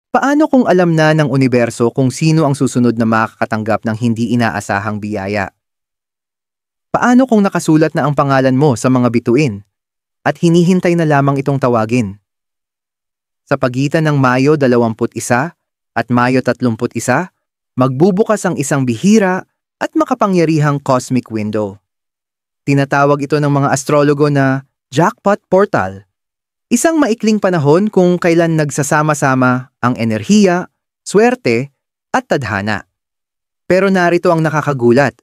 Paano kung alam na ng universo kung sino ang susunod na makakatanggap ng hindi inaasahang biyaya? Paano kung nakasulat na ang pangalan mo sa mga bituin at hinihintay na lamang itong tawagin? Sa pagitan ng Mayo 21 at Mayo 31, magbubukas ang isang bihira at makapangyarihang cosmic window. Tinatawag ito ng mga astrologo na jackpot portal. Isang maikling panahon kung kailan nagsasama-sama ang enerhiya, swerte, at tadhana. Pero narito ang nakakagulat.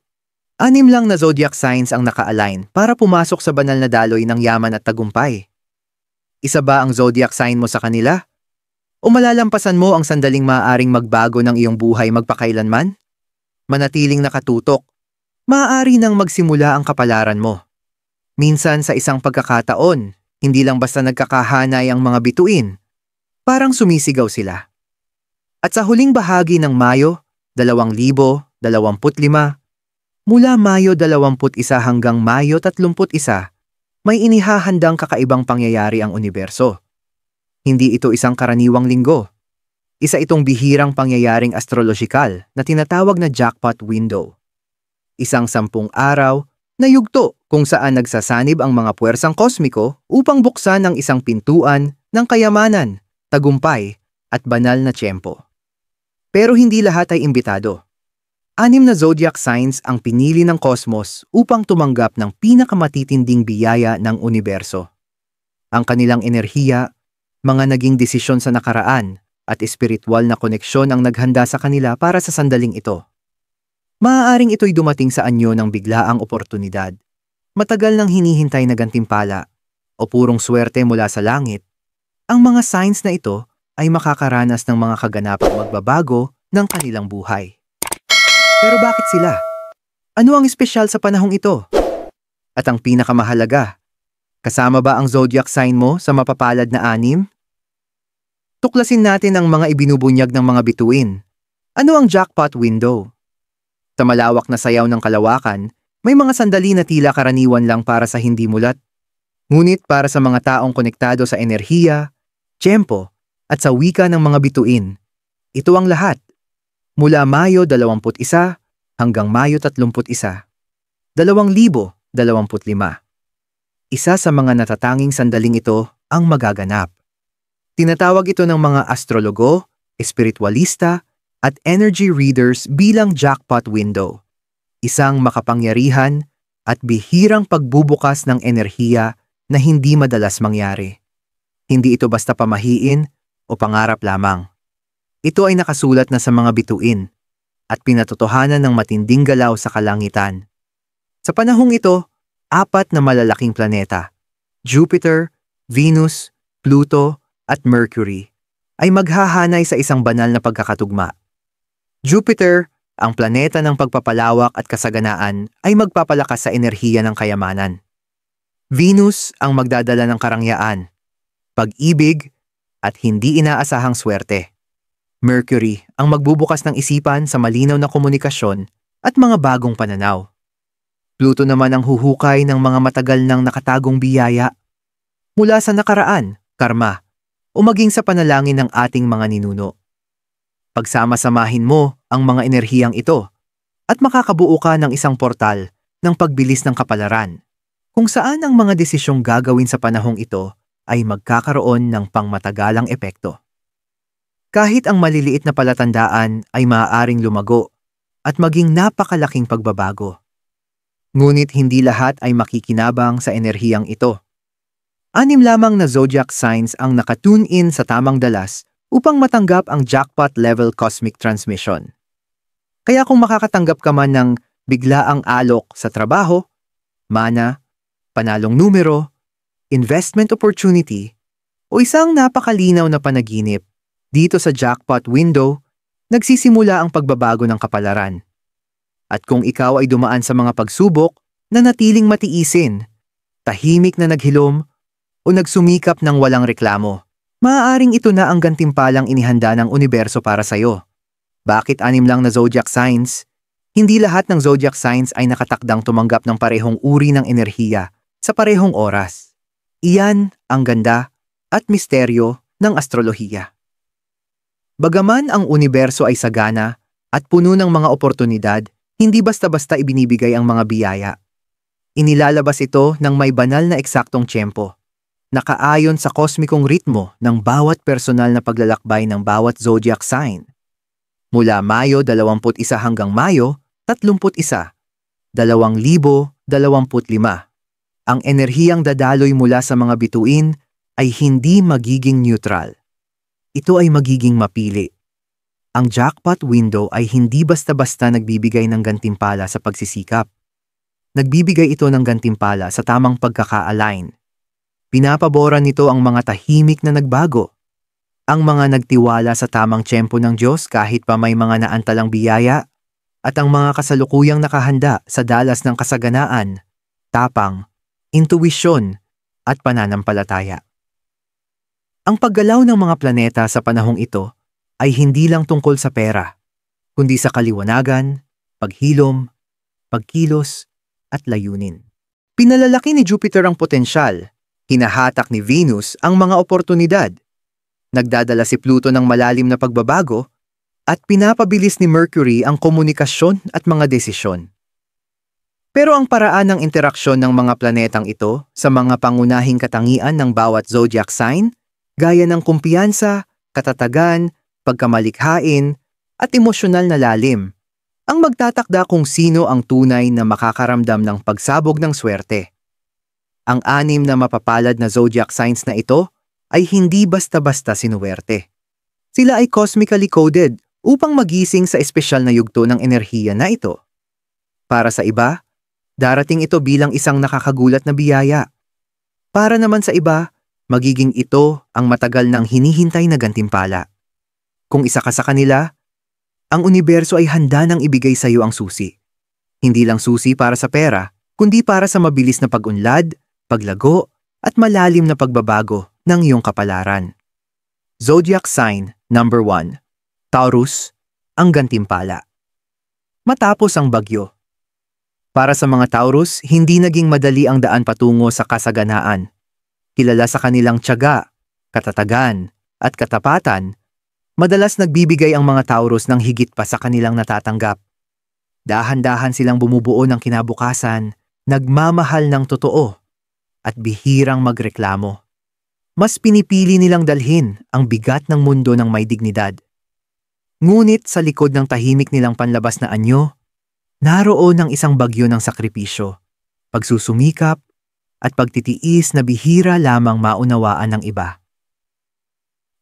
6 lang na zodiac signs ang naka-align para pumasok sa banal na daloy ng yaman at tagumpay. Isa ba ang zodiac sign mo sa kanila? O malalampasan mo ang sandaling maaaring magbago ng iyong buhay magpakailanman? Manatiling nakatutok. Maaari nang magsimula ang kapalaran mo. Minsan sa isang pagkakataon, hindi lang basta nagkakahanay ang mga bituin, parang sumisigaw sila. At sa huling bahagi ng Mayo 2025, mula Mayo 21 hanggang Mayo 31, may inihahandang kakaibang pangyayari ang universo. Hindi ito isang karaniwang linggo. Isa itong bihirang pangyayaring astrologikal na tinatawag na jackpot window. Isang 10 araw na yugto kung saan nagsasanib ang mga puwersang kosmiko upang buksan ang isang pintuan ng kayamanan, tagumpay, at banal na tiyempo. Pero hindi lahat ay imbitado. 6 na zodiac signs ang pinili ng kosmos upang tumanggap ng pinakamatitinding biyaya ng universo. Ang kanilang enerhiya, mga naging desisyon sa nakaraan, at espiritual na koneksyon ang naghanda sa kanila para sa sandaling ito. Maaaring ito'y dumating sa anyo ng biglaang oportunidad, matagal nang hinihintay na gantimpala, o purong swerte mula sa langit. Ang mga signs na ito ay makakaranas ng mga kaganapang magbabago ng kanilang buhay. Pero bakit sila? Ano ang espesyal sa panahong ito? At ang pinakamahalaga, kasama ba ang zodiac sign mo sa mapapalad na 6? Tuklasin natin ang mga ibinubunyag ng mga bituin. Ano ang jackpot window? Sa malawak na sayaw ng kalawakan, may mga sandali na tila karaniwan lang para sa hindi mulat. Ngunit para sa mga taong konektado sa enerhiya, tiyempo, at sa wika ng mga bituin, ito ang lahat. Mula Mayo 21 hanggang Mayo 31, 2025. Isa sa mga natatanging sandaling ito ang magaganap. Tinatawag ito ng mga astrologo, espiritualista, at energy readers bilang jackpot window. Isang makapangyarihan at bihirang pagbubukas ng enerhiya na hindi madalas mangyari. Hindi ito basta pamahiin o pangarap lamang. Ito ay nakasulat na sa mga bituin at pinatotohanan ng matinding galaw sa kalangitan. Sa panahong ito, 4 na malalaking planeta, Jupiter, Venus, Pluto, at Mercury, ay maghahanay sa isang banal na pagkakatugma. Jupiter, ang planeta ng pagpapalawak at kasaganaan, ay magpapalakas sa enerhiya ng kayamanan. Venus ang magdadala ng karangyaan, pag-ibig, at hindi inaasahang swerte. Mercury ang magbubukas ng isipan sa malinaw na komunikasyon at mga bagong pananaw. Pluto naman ang huhukay ng mga matagal nang nakatagong biyaya mula sa nakaraan, karma, o maging sa panalangin ng ating mga ninuno. Pagsama-samahin mo ang mga enerhiyang ito at makakabuo ka ng isang portal ng pagbilis ng kapalaran, kung saan ang mga desisyong gagawin sa panahong ito ay magkakaroon ng pangmatagalang epekto. Kahit ang maliliit na palatandaan ay maaaring lumago at maging napakalaking pagbabago. Ngunit hindi lahat ay makikinabang sa enerhiyang ito. 6 lamang na zodiac signs ang nakatune in sa tamang dalas upang matanggap ang jackpot level cosmic transmission. Kaya kung makakatanggap ka man ng biglaang alok sa trabaho, mana, panalong numero, investment opportunity, o isang napakalinaw na panaginip, dito sa jackpot window, nagsisimula ang pagbabago ng kapalaran. At kung ikaw ay dumaan sa mga pagsubok na natiling matiisin, tahimik na naghilom, o nagsumikap ng walang reklamo, maaaring ito na ang gantimpalang inihanda ng universo para sa'yo. Bakit 6 lang na zodiac signs? Hindi lahat ng zodiac signs ay nakatakdang tumanggap ng parehong uri ng enerhiya sa parehong oras. Iyan ang ganda at misteryo ng astrolohiya. Bagaman ang universo ay sagana at puno ng mga oportunidad, hindi basta-basta ibinibigay ang mga biyaya. Inilalabas ito ng may banal na eksaktong tiyempo, nakaayon sa kosmikong ritmo ng bawat personal na paglalakbay ng bawat zodiac sign. Mula Mayo 21 hanggang Mayo 31, 2025, ang enerhiyang dadaloy mula sa mga bituin ay hindi magiging neutral. Ito ay magiging mapili. Ang jackpot window ay hindi basta-basta nagbibigay ng gantimpala sa pagsisikap. Nagbibigay ito ng gantimpala sa tamang pagkaka-align. Pinapaboran nito ang mga tahimik na nagbago. Ang mga nagtiwala sa tamang tiyempo ng Diyos kahit pa may mga naantalang biyaya, at ang mga kasalukuyang nakahanda sa dalas ng kasaganaan, tapang, intuwisyon, at pananampalataya. Ang paggalaw ng mga planeta sa panahong ito ay hindi lang tungkol sa pera, kundi sa kaliwanagan, paghilom, pagkilos, at layunin. Pinalalaki ni Jupiter ang potensyal, hinahatak ni Venus ang mga oportunidad, nagdadala si Pluto ng malalim na pagbabago, at pinapabilis ni Mercury ang komunikasyon at mga desisyon. Pero ang paraan ng interaksyon ng mga planetang ito sa mga pangunahing katangian ng bawat zodiac sign, gaya ng kumpiyansa, katatagan, pagkamalikhain, at emosyonal na lalim, ang magtatakda kung sino ang tunay na makakaramdam ng pagsabog ng swerte. Ang 6 na mapapalad na zodiac signs na ito ay hindi basta-basta sinuwerte. Sila ay cosmically coded upang magising sa espesyal na yugto ng enerhiya na ito. Para sa iba, darating ito bilang isang nakakagulat na biyaya. Para naman sa iba, magiging ito ang matagal nang hinihintay na gantimpala. Kung isa ka sa kanila, ang universo ay handa nang ibigay sa iyo ang susi. Hindi lang susi para sa pera, kundi para sa mabilis na pag-unlad, paglago, at malalim na pagbabago ng iyong kapalaran. Zodiac sign number 1. Taurus, ang gantimpala. Matapos ang bagyo. Para sa mga Taurus, hindi naging madali ang daan patungo sa kasaganaan. Kilala sa kanilang tiyaga, katatagan, at katapatan, madalas nagbibigay ang mga Taurus ng higit pa sa kanilang natatanggap. Dahan-dahan silang bumubuo ng kinabukasan, nagmamahal ng totoo, at bihirang magreklamo. Mas pinipili nilang dalhin ang bigat ng mundo ng may dignidad. Ngunit sa likod ng tahimik nilang panlabas na anyo, naroon ang isang bagyo ng sakripisyo, pagsusumikap, at pagtitiis na bihira lamang maunawaan ng iba.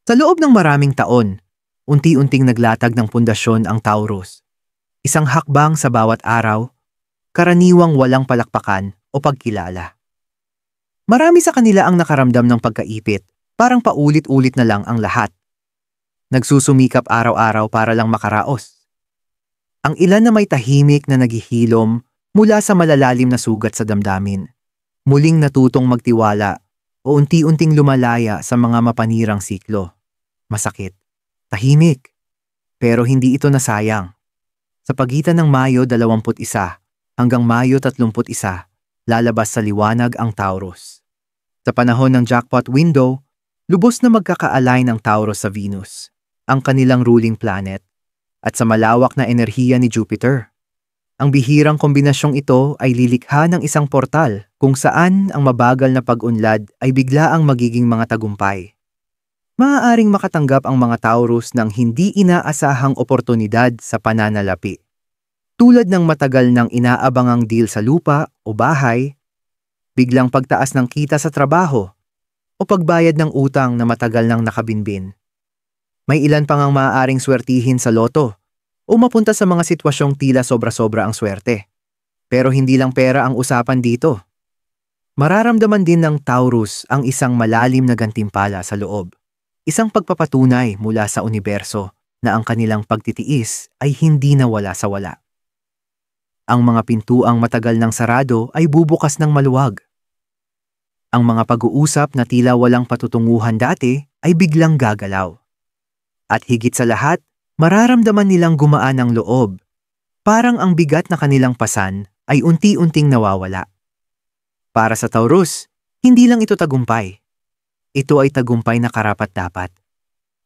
Sa loob ng maraming taon, unti-unting naglatag ng pundasyon ang Taurus. Isang hakbang sa bawat araw, karaniwang walang palakpakan o pagkilala. Marami sa kanila ang nakaramdam ng pagkaipit, parang paulit-ulit na lang ang lahat. Nagsusumikap araw-araw para lang makaraos. Ang ilan na may tahimik na naghihilom mula sa malalalim na sugat sa damdamin. Muling natutong magtiwala o unti-unting lumalaya sa mga mapanirang siklo. Masakit, tahimik, pero hindi ito nasayang. Sa pagitan ng Mayo 21 hanggang Mayo 31, lalabas sa liwanag ang Taurus. Sa panahon ng jackpot window, lubos na magkaka-align ang Taurus sa Venus, ang kanilang ruling planet, at sa malawak na enerhiya ni Jupiter. Ang bihirang kombinasyong ito ay lilikha ng isang portal kung saan ang mabagal na pag-unlad ay biglaang magiging mga tagumpay. Maaaring makatanggap ang mga Taurus ng hindi inaasahang oportunidad sa pananalapi. Tulad ng matagal nang inaabangang deal sa lupa o bahay, biglang pagtaas ng kita sa trabaho, o pagbayad ng utang na matagal nang nakabinbin. May ilan pang ang maaaring swertihin sa loto o mapunta sa mga sitwasyong tila sobra-sobra ang swerte. Pero hindi lang pera ang usapan dito. Mararamdaman din ng Taurus ang isang malalim na gantimpala sa loob. Isang pagpapatunay mula sa universo na ang kanilang pagtitiis ay hindi nawala sa wala. Ang mga pintuang matagal nang sarado ay bubukas ng maluwag. Ang mga pag-uusap na tila walang patutunguhan dati ay biglang gagalaw. At higit sa lahat, mararamdaman nilang gumaan ang loob. Parang ang bigat na kanilang pasan ay unti-unting nawawala. Para sa Taurus, hindi lang ito tagumpay. Ito ay tagumpay na karapat-dapat.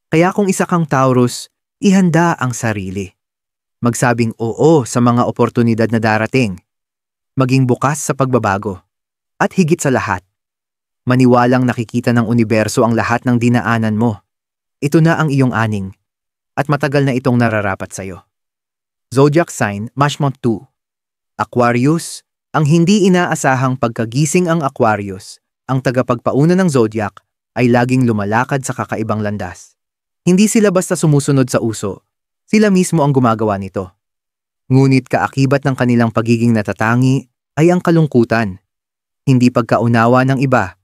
Kaya kung isa kang Taurus, ihanda ang sarili. Magsabing oo sa mga oportunidad na darating. Maging bukas sa pagbabago. At higit sa lahat, maniwalang nakikita ng universo ang lahat ng dinaanan mo. Ito na ang iyong aning. At matagal na itong nararapat sa'yo. Zodiac sign, Mashmont 2. Aquarius, ang hindi inaasahang pagkagising ang Aquarius, ang tagapagpauna ng zodiac, ay laging lumalakad sa kakaibang landas. Hindi sila basta sumusunod sa uso, sila mismo ang gumagawa nito. Ngunit kaakibat ng kanilang pagiging natatangi ay ang kalungkutan, hindi pagkaunawa ng iba,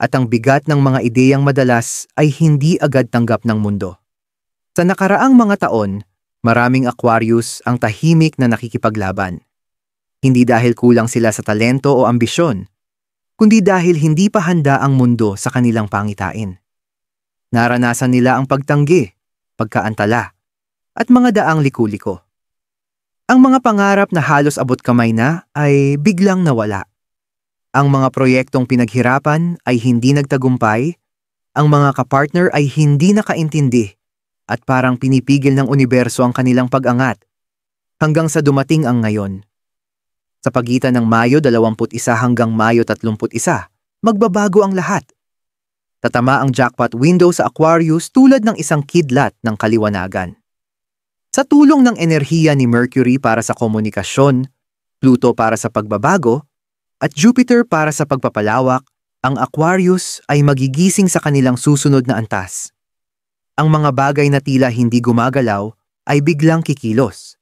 at ang bigat ng mga ideyang madalas ay hindi agad tanggap ng mundo. Sa nakaraang mga taon, maraming Aquarius ang tahimik na nakikipaglaban. Hindi dahil kulang sila sa talento o ambisyon, kundi dahil hindi pa handa ang mundo sa kanilang pangitain. Naranasan nila ang pagtanggi, pagkaantala, at mga daang liku-liko. Ang mga pangarap na halos abot kamay na ay biglang nawala. Ang mga proyektong pinaghirapan ay hindi nagtagumpay, ang mga kapartner ay hindi nakaintindi, at parang pinipigil ng universo ang kanilang pag-angat, hanggang sa dumating ang ngayon. Sa pagitan ng Mayo 21 hanggang Mayo 31, magbabago ang lahat. Tatama ang jackpot window sa Aquarius tulad ng isang kidlat ng kaliwanagan. Sa tulong ng enerhiya ni Mercury para sa komunikasyon, Pluto para sa pagbabago, at Jupiter para sa pagpapalawak, ang Aquarius ay magigising sa kanilang susunod na antas. Ang mga bagay na tila hindi gumagalaw ay biglang kikilos.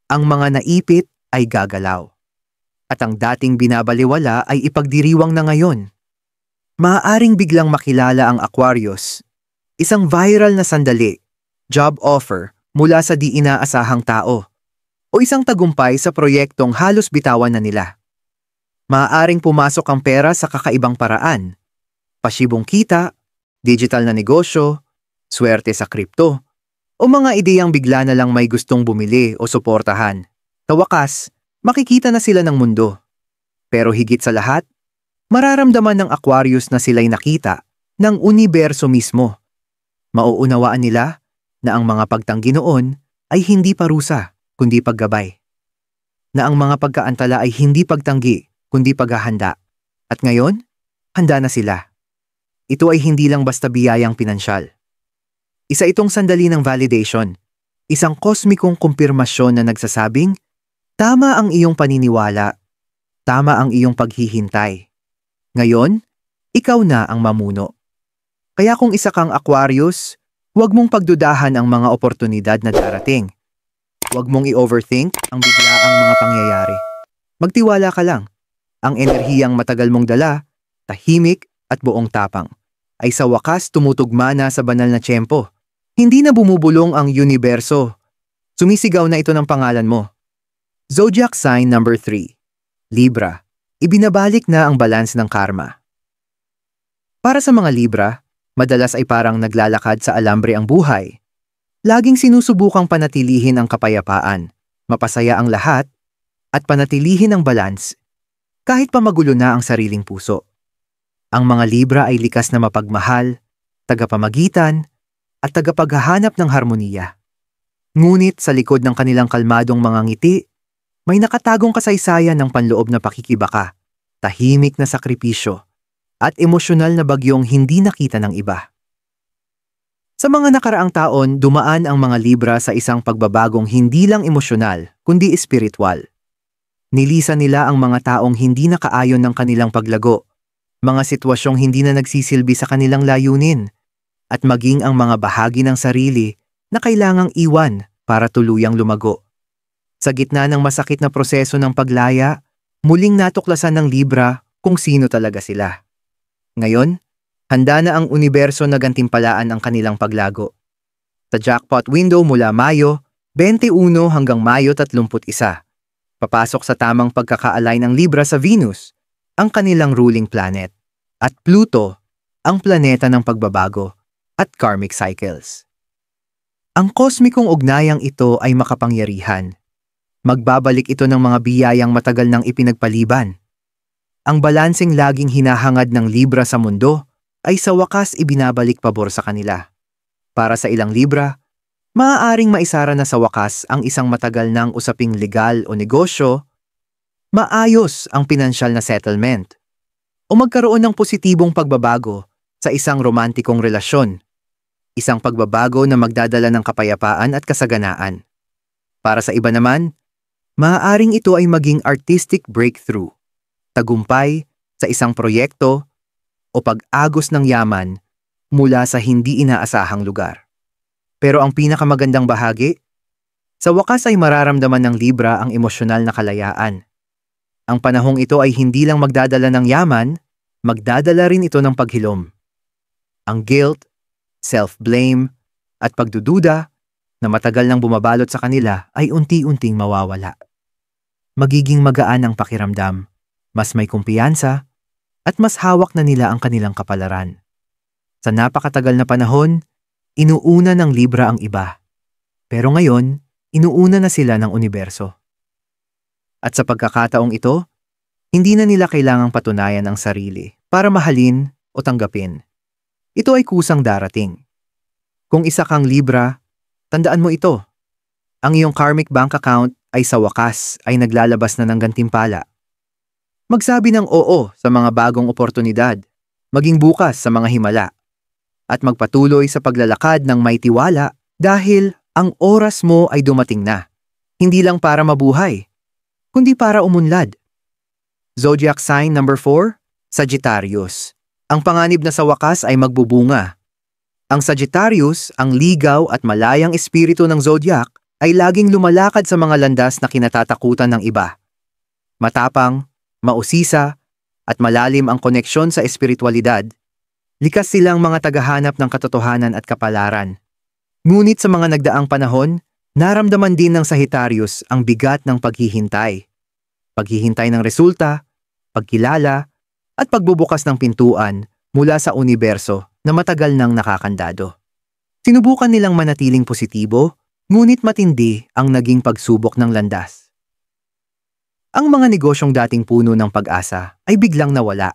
Ang mga naipit ay gagalaw. At ang dating binabaliwala ay ipagdiriwang na ngayon. Maaaring biglang makilala ang Aquarius, isang viral na sandali, job offer mula sa di inaasahang tao, o isang tagumpay sa proyektong halos bitawan na nila. Maaaring pumasok ang pera sa kakaibang paraan, pasibong kita, digital na negosyo, swerte sa kripto, o mga ideyang bigla na lang may gustong bumili o suportahan. Sa wakas, makikita na sila ng mundo. Pero higit sa lahat, mararamdaman ng Aquarius na sila'y nakita ng universo mismo. Mauunawaan nila na ang mga pagtanggi noon ay hindi parusa, kundi paggabay. Na ang mga pagkaantala ay hindi pagtanggi, kundi paghahanda. At ngayon, handa na sila. Ito ay hindi lang basta biyayang pinansyal. Isa itong sandali ng validation, isang kosmikong kumpirmasyon na nagsasabing, tama ang iyong paniniwala, tama ang iyong paghihintay. Ngayon, ikaw na ang mamuno. Kaya kung isa kang Aquarius, huwag mong pagdudahan ang mga oportunidad na darating. Huwag mong i-overthink ang biglaang mga pangyayari. Magtiwala ka lang. Ang enerhiyang matagal mong dala, tahimik at buong tapang, ay sa wakas tumutugma na sa banal na tiyempo. Hindi na bumubulong ang universo. Sumisigaw na ito ng pangalan mo. Zodiac sign number 3. Libra. Ibinabalik na ang balance ng karma. Para sa mga Libra, madalas ay parang naglalakad sa alambre ang buhay. Laging sinusubukang panatilihin ang kapayapaan, mapasaya ang lahat, at panatilihin ang balance, kahit pa magulo na ang sariling puso. Ang mga Libra ay likas na mapagmahal, tagapamagitan, at tagapaghahanap ng harmoniya. Ngunit sa likod ng kanilang kalmadong mga ngiti, may nakatagong kasaysayan ng panloob na pakikibaka, tahimik na sakripisyo, at emosyonal na bagyong hindi nakita ng iba. Sa mga nakaraang taon, dumaan ang mga Libra sa isang pagbabagong hindi lang emosyonal, kundi espiritual. Nilisan nila ang mga taong hindi nakaayon ng kanilang paglago, mga sitwasyong hindi na nagsisilbi sa kanilang layunin, at maging ang mga bahagi ng sarili na kailangang iwan para tuluyang lumago. Sa gitna ng masakit na proseso ng paglaya, muling natuklasan ng Libra kung sino talaga sila. Ngayon, handa na ang universo na gantimpalaan ang kanilang paglago. Sa jackpot window mula Mayo 21 hanggang Mayo 31, papasok sa tamang pagkaka-align ng Libra sa Venus, ang kanilang ruling planet, at Pluto, ang planeta ng pagbabago at karmic cycles. Ang kosmikong ugnayang ito ay makapangyarihan. Magbabalik ito ng mga biyayang matagal nang ipinagpaliban. Ang balanseng laging hinahangad ng Libra sa mundo ay sa wakas ibinabalik pabor sa kanila. Para sa ilang Libra, maaaring maisara na sa wakas ang isang matagal ng usaping legal o negosyo, maayos ang pinansyal na settlement, o magkaroon ng positibong pagbabago sa isang romantikong relasyon, isang pagbabago na magdadala ng kapayapaan at kasaganaan. Para sa iba naman, maaaring ito ay maging artistic breakthrough, tagumpay sa isang proyekto o pag-agos ng yaman mula sa hindi inaasahang lugar. Pero ang pinakamagandang bahagi, sa wakas ay mararamdaman ng Libra ang emosyonal na kalayaan. Ang panahong ito ay hindi lang magdadala ng yaman, magdadala rin ito ng paghilom. Ang guilt, self-blame, at pagdududa na matagal nang bumabalot sa kanila ay unti-unting mawawala. Magiging magaan ang pakiramdam, mas may kumpiyansa, at mas hawak na nila ang kanilang kapalaran. Sa napakatagal na panahon, inuuna ng Libra ang iba. Pero ngayon, inuuna na sila ng universo. At sa pagkakataong ito, hindi na nila kailangang patunayan ang sarili para mahalin o tanggapin. Ito ay kusang darating. Kung isa kang Libra, tandaan mo ito. Ang iyong karmic bank account ay sa wakas ay naglalabas na ng gantimpala. Magsabi ng oo sa mga bagong oportunidad, maging bukas sa mga himala, at magpatuloy sa paglalakad ng may tiwala dahil ang oras mo ay dumating na. Hindi lang para mabuhay, kundi para umunlad. Zodiac sign number 4, Sagittarius. Ang panganib na sa wakas ay magbubunga. Ang Sagittarius, ang ligaw at malayang espiritu ng zodiac, ay laging lumalakad sa mga landas na kinatatakutan ng iba. Matapang, mausisa, at malalim ang koneksyon sa espiritualidad. Likas silang mga tagahanap ng katotohanan at kapalaran. Ngunit sa mga nagdaang panahon, naramdaman din ng Sagittarius ang bigat ng paghihintay. Paghihintay ng resulta, pagkilala, at pagbubukas ng pintuan mula sa universo na matagal nang nakakandado. Sinubukan nilang manatiling positibo, ngunit matindi ang naging pagsubok ng landas. Ang mga negosyong dating puno ng pag-asa ay biglang nawala.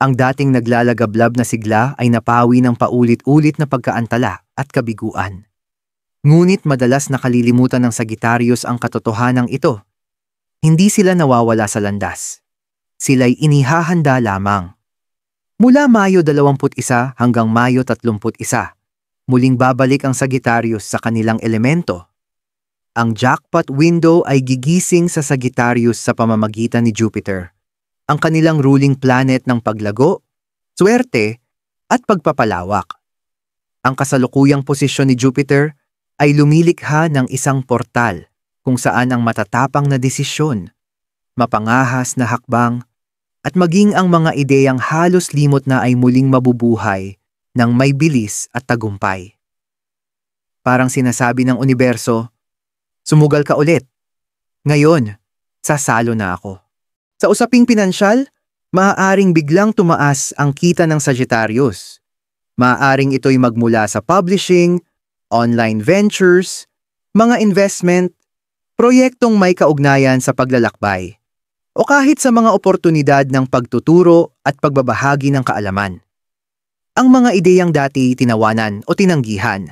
Ang dating naglalagablab na sigla ay napawi ng paulit-ulit na pagkaantala at kabiguan. Ngunit madalas nakalilimutan ng Sagittarius ang katotohanang ito. Hindi sila nawawala sa landas. Sila'y inihahanda lamang. Mula Mayo 21 hanggang Mayo 31, muling babalik ang Sagittarius sa kanilang elemento. Ang jackpot window ay gigising sa Sagittarius sa pamamagitan ni Jupiter, ang kanilang ruling planet ng paglago, swerte, at pagpapalawak. Ang kasalukuyang posisyon ni Jupiter ay lumilikha ng isang portal kung saan ang matatapang na desisyon, mapangahas na hakbang, at maging ang mga ideyang halos limot na ay muling mabubuhay ng may bilis at tagumpay. Parang sinasabi ng universo, sumugal ka ulit. Ngayon, sasalo na ako. Sa usaping pinansyal, maaaring biglang tumaas ang kita ng Sagittarius. Maaaring ito'y magmula sa publishing, online ventures, mga investment, proyektong may kaugnayan sa paglalakbay, o kahit sa mga oportunidad ng pagtuturo at pagbabahagi ng kaalaman. Ang mga ideyang dati tinawanan o tinanggihan,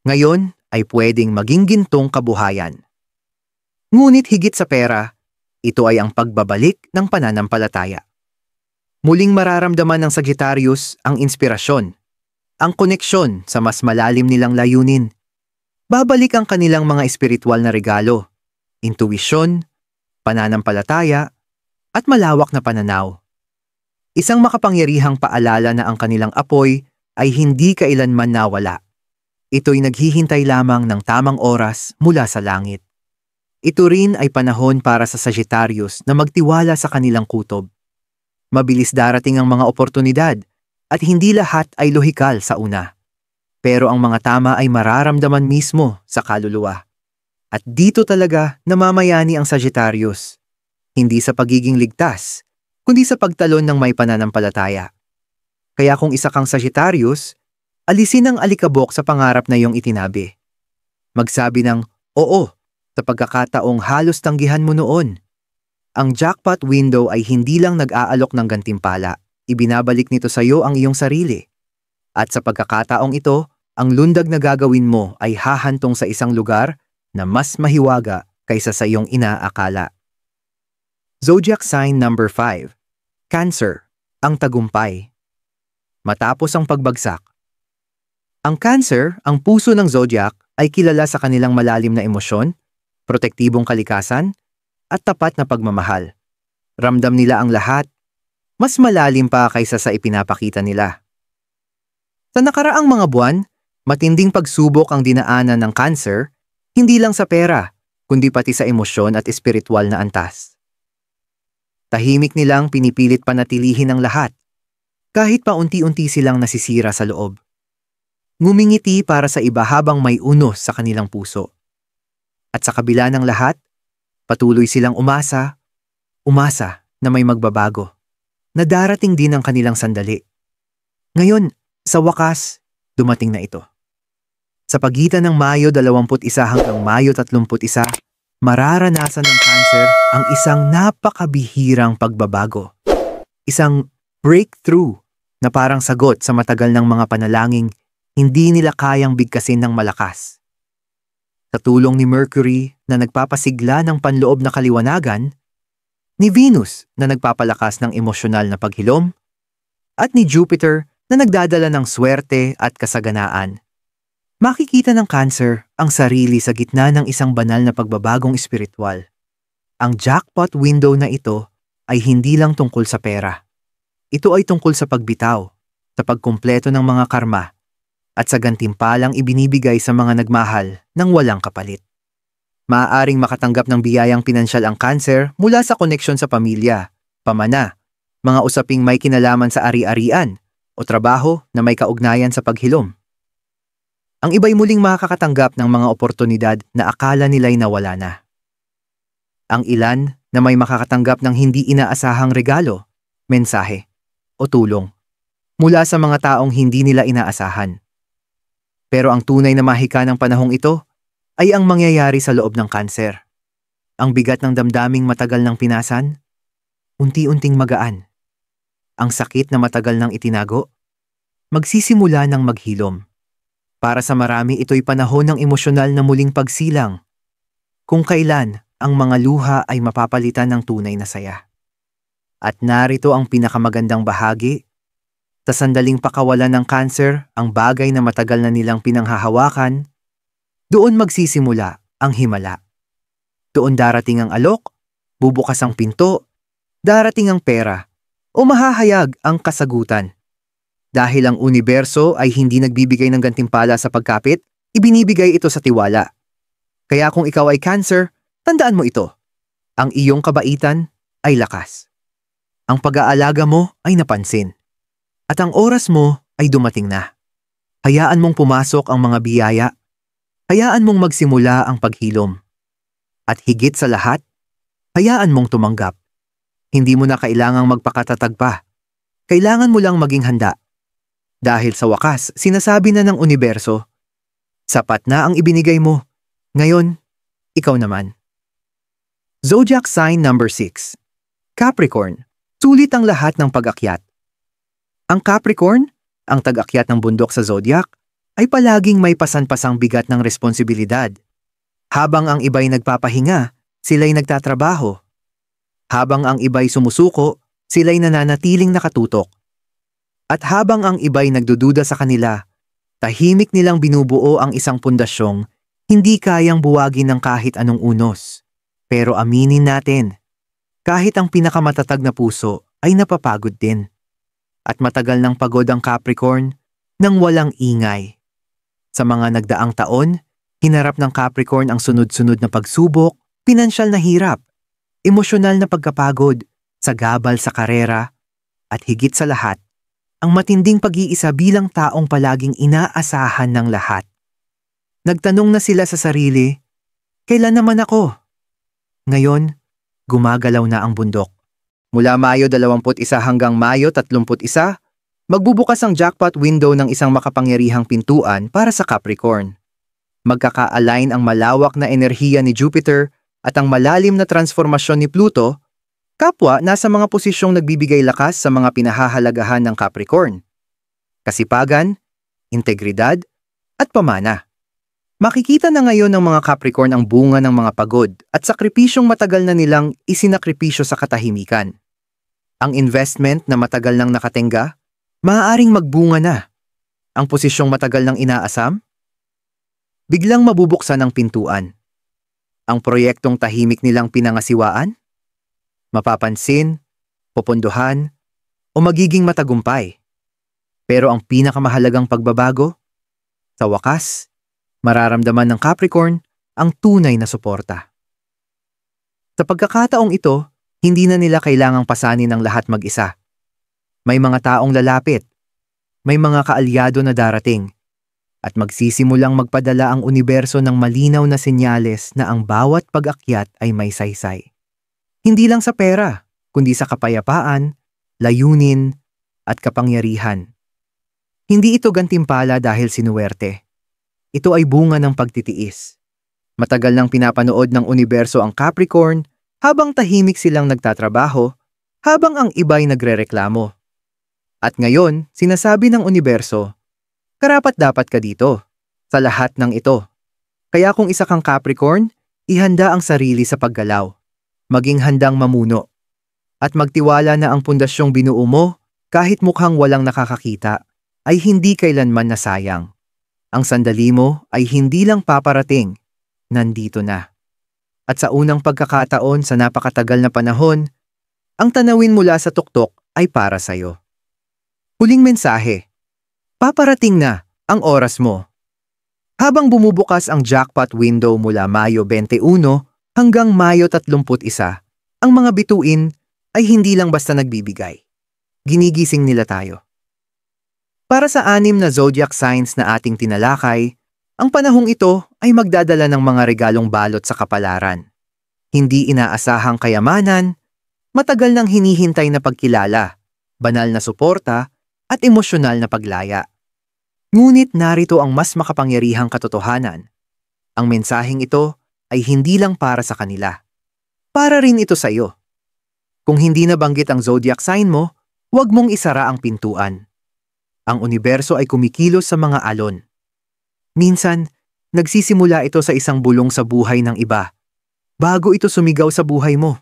ngayon ay pwedeng maging gintong kabuhayan. Ngunit higit sa pera, ito ay ang pagbabalik ng pananampalataya. Muling mararamdaman ng Sagittarius ang inspirasyon, ang koneksyon sa mas malalim nilang layunin. Babalik ang kanilang mga espiritual na regalo, intuwisyon, pananampalataya, at malawak na pananaw. Isang makapangyarihang paalala na ang kanilang apoy ay hindi kailanman nawala. Ito'y naghihintay lamang ng tamang oras mula sa langit. Ito rin ay panahon para sa Sagittarius na magtiwala sa kanilang kutob. Mabilis darating ang mga oportunidad at hindi lahat ay lohikal sa una. Pero ang mga tama ay mararamdaman mismo sa kaluluwa. At dito talaga namamayani ang Sagittarius. Hindi sa pagiging ligtas, kundi sa pagtalon ng may pananampalataya. Kaya kung isa kang Sagittarius, alisin ang alikabok sa pangarap na iyong itinabi. Magsabi ng oo sa pagkakataong halos tanggihan mo noon. Ang jackpot window ay hindi lang nag-aalok ng gantimpala, ibinabalik nito sa iyo ang iyong sarili. At sa pagkakataong ito, ang lundag na gagawin mo ay hahantong sa isang lugar na mas mahiwaga kaysa sa iyong inaakala. Zodiac sign number 5. Cancer, ang tagumpay. Matapos ang pagbagsak. Ang Cancer, ang puso ng zodiac, ay kilala sa kanilang malalim na emosyon, protektibong kalikasan, at tapat na pagmamahal. Ramdam nila ang lahat, mas malalim pa kaysa sa ipinapakita nila. Sa nakaraang mga buwan, matinding pagsubok ang dinaanan ng Cancer, hindi lang sa pera, kundi pati sa emosyon at espiritual na antas. Tahimik nilang pinipilit panatilihin ang lahat, kahit paunti-unti silang nasisira sa loob. Ngumingiti para sa iba habang may unos sa kanilang puso. At sa kabila ng lahat, patuloy silang umasa na may magbabago, na darating din ang kanilang sandali. Ngayon, sa wakas, dumating na ito. Sa pagitan ng Mayo 21 hanggang Mayo 31, mararanasan ng Cancer ang isang napakabihirang pagbabago. Isang breakthrough na parang sagot sa matagal ng mga panalangin hindi nila kayang bigkasin ng malakas. Sa tulong ni Mercury na nagpapasigla ng panloob na kaliwanagan, ni Venus na nagpapalakas ng emosyonal na paghilom, at ni Jupiter na nagdadala ng swerte at kasaganaan, makikita ng Cancer ang sarili sa gitna ng isang banal na pagbabagong espiritual. Ang jackpot window na ito ay hindi lang tungkol sa pera. Ito ay tungkol sa pagbitaw, sa pagkumpleto ng mga karma, at sa gantimpalang ibinibigay sa mga nagmahal ng walang kapalit. Maaaring makatanggap ng biyayang pinansyal ang Cancer mula sa koneksyon sa pamilya, pamana, mga usaping may kinalaman sa ari-arian, o trabaho na may kaugnayan sa paghilom. Ang iba'y muling makakatanggap ng mga oportunidad na akala nila'y nawala na. Ang ilan na may makakatanggap ng hindi inaasahang regalo, mensahe, o tulong mula sa mga taong hindi nila inaasahan. Pero ang tunay na mahika ng panahong ito ay ang mangyayari sa loob ng Cancer. Ang bigat ng damdaming matagal ng pinasan, unti-unting magaan. Ang sakit na matagal ng itinago, magsisimula ng maghilom. Para sa marami ito'y panahon ng emosyonal na muling pagsilang, kung kailan ang mga luha ay mapapalitan ng tunay na saya. At narito ang pinakamagandang bahagi. Sa sandaling pakawalan ng Cancer ang bagay na matagal na nilang pinanghahawakan, doon magsisimula ang himala. Doon darating ang alok, bubukas ang pinto, darating ang pera, o mahahayag ang kasagutan. Dahil ang universo ay hindi nagbibigay ng gantimpala sa pagkapit, ibinibigay ito sa tiwala. Kaya kung ikaw ay Cancer, tandaan mo ito. Ang iyong kabaitan ay lakas. Ang pag-aalaga mo ay napansin. At ang oras mo ay dumating na. Hayaan mong pumasok ang mga biyaya. Hayaan mong magsimula ang paghilom. At higit sa lahat, hayaan mong tumanggap. Hindi mo na kailangang magpakatatag pa. Kailangan mo lang maging handa. Dahil sa wakas, sinasabi na ng universo, sapat na ang ibinigay mo. Ngayon, ikaw naman. Zodiac sign number 6. Capricorn, sulit ang lahat ng pag-akyat. Ang Capricorn, ang tag-akyat ng bundok sa zodiac, ay palaging may pasan-pasang bigat ng responsibilidad. Habang ang iba'y nagpapahinga, sila'y nagtatrabaho. Habang ang iba'y sumusuko, sila'y nananatiling nakatutok. At habang ang iba'y nagdududa sa kanila, tahimik nilang binubuo ang isang pundasyong hindi kayang buwagin ng kahit anong unos. Pero aminin natin, kahit ang pinakamatatag na puso ay napapagod din. At matagal nang pagod ang Capricorn nang walang ingay. Sa mga nagdaang taon, hinarap ng Capricorn ang sunod-sunod na pagsubok, pinansyal na hirap, emosyonal na pagkapagod, sagabal sa karera, at higit sa lahat, ang matinding pag-iisa bilang taong palaging inaasahan ng lahat. Nagtanong na sila sa sarili, kailan naman ako? Ngayon, gumagalaw na ang bundok. Mula Mayo 21 hanggang Mayo 31, magbubukas ang jackpot window ng isang makapangyarihang pintuan para sa Capricorn. Magkaka-align ang malawak na enerhiya ni Jupiter at ang malalim na transformasyon ni Pluto, kapwa nasa mga posisyong nagbibigay lakas sa mga pinahahalagahan ng Capricorn. Kasipagan, integridad, at pamana. Makikita na ngayon ng mga Capricorn ang bunga ng mga pagod at sakripisyong matagal na nilang isinakripisyo sa katahimikan. Ang investment na matagal nang nakatenga, maaaring magbunga na. Ang posisyong matagal nang inaasam, biglang mabubuksan ang pintuan. Ang proyektong tahimik nilang pinangasiwaan, mapapansin, pupunduhan, o magiging matagumpay. Pero ang pinakamahalagang pagbabago, sa wakas, mararamdaman ng Capricorn ang tunay na suporta. Sa pagkakataong ito, hindi na nila kailangang pasanin ang lahat mag-isa. May mga taong lalapit, may mga kaalyado na darating, at magsisimulang magpadala ang universo ng malinaw na senyales na ang bawat pag-akyat ay may saysay. Hindi lang sa pera, kundi sa kapayapaan, layunin, at kapangyarihan. Hindi ito gantimpala dahil sinuwerte. Ito ay bunga ng pagtitiis. Matagal nang pinapanood ng universo ang Capricorn habang tahimik silang nagtatrabaho, habang ang iba'y nagrereklamo. At ngayon, sinasabi ng universo, karapat-dapat ka dito, sa lahat ng ito. Kaya kung isa kang Capricorn, ihanda ang sarili sa paggalaw, maging handang mamuno, at magtiwala na ang pundasyong binuo mo, kahit mukhang walang nakakakita, ay hindi kailanman nasayang. Ang sandali mo ay hindi lang paparating, nandito na. At sa unang pagkakataon sa napakatagal na panahon, ang tanawin mula sa tuktok ay para sa'yo. Huling mensahe. Paparating na ang oras mo. Habang bumubukas ang jackpot window mula Mayo 21 hanggang Mayo 31, ang mga bituin ay hindi lang basta nagbibigay. Ginigising nila tayo. Para sa 6 na zodiac signs na ating tinalakay, ang panahong ito ay magdadala ng mga regalong balot sa kapalaran. Hindi inaasahang kayamanan, matagal nang hinihintay na pagkilala, banal na suporta, at emosyonal na paglaya. Ngunit narito ang mas makapangyarihang katotohanan. Ang mensaheng ito ay hindi lang para sa kanila. Para rin ito sa iyo. Kung hindi nabanggit ang zodiac sign mo, huwag mong isara ang pintuan. Ang universo ay kumikilos sa mga alon. Minsan, nagsisimula ito sa isang bulong sa buhay ng iba, bago ito sumigaw sa buhay mo.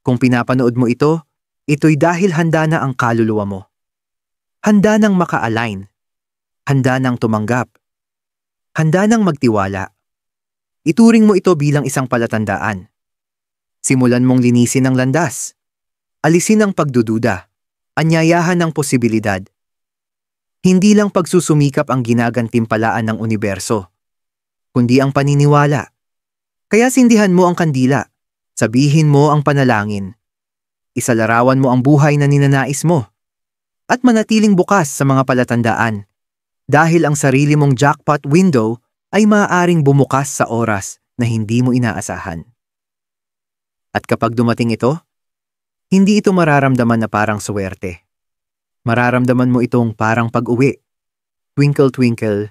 Kung pinapanood mo ito, ito'y dahil handa na ang kaluluwa mo. Handa nang maka-align. Handa nang tumanggap. Handa nang magtiwala. Ituring mo ito bilang isang palatandaan. Simulan mong linisin ang landas. Alisin ang pagdududa. Anyayahan ang posibilidad. Hindi lang pagsusumikap ang ginagantimpalaan ng universo, kundi ang paniniwala. Kaya sindihan mo ang kandila, sabihin mo ang panalangin, isalarawan mo ang buhay na ninanais mo, at manatiling bukas sa mga palatandaan, dahil ang sarili mong jackpot window ay maaaring bumukas sa oras na hindi mo inaasahan. At kapag dumating ito, hindi ito mararamdaman na parang suwerte. Mararamdaman mo itong parang pag-uwi. Twinkle, twinkle,